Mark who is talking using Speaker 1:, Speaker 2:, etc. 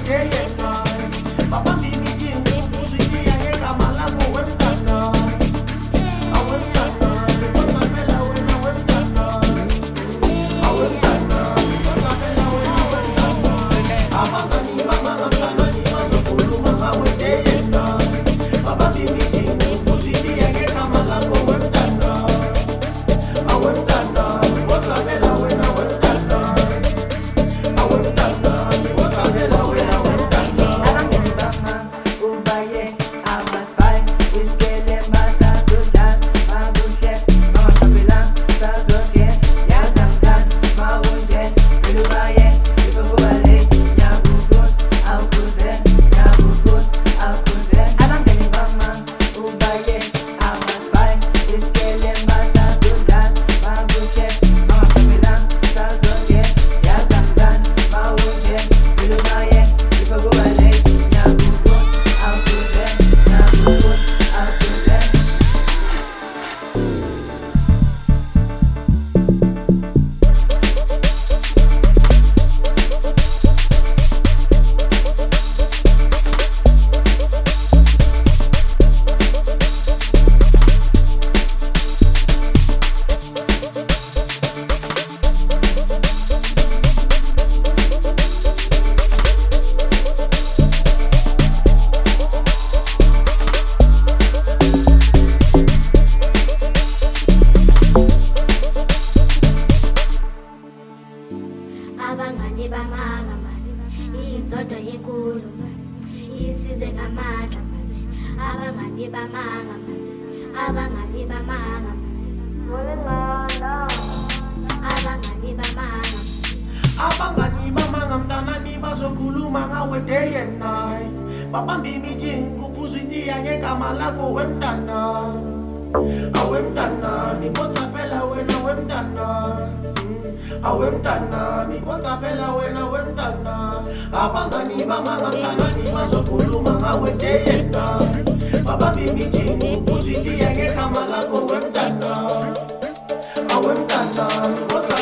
Speaker 1: day and night. Papa be meeting Pussy ngegama lakho wemntana. Awemntana, kodwa phela wena wemntana. Awemntana, kodwa phela wena wemntana. Abangani bamangabantwana bazokhuluma ngawe day and night. Papa be meeting Pussy ngegama lakho wemntana. Awemntana, kodwa phela wena wemntana. Awemntana, kodwa phela wena wemntana.
Speaker 2: Abangani bama ubaye amaspai iskele masa sudan mabuche mama kapela sazoke yazamtan mawunje ilubaye ibukubale nyabukut aukuze abangani bama ubaye amaspai iskele masa sudan mabuche mama kapela sazoke yazamtan mawunje ilubaye ibukubale nyabukut aukuze
Speaker 3: Abangani bamanga manje inzondo inkulu manje isize ngamandla manje abangani bamanga manje abangani bamanga abangani bamanga
Speaker 1: Abangani bamanga mntanami bazokhuluma ngawe day and night. Babambe meeting kuphuzwitiya ngegama lakho wemntana. Awemntana, kodwa phela wena wemntana. Awemntana, kodwa phela wena wemntana. Abangani bamanga mntanami bazokhuluma ngawe day and night. Babambe meeting kuphuzwitiya ngegama lakho wemntana. Awemntana, kodwa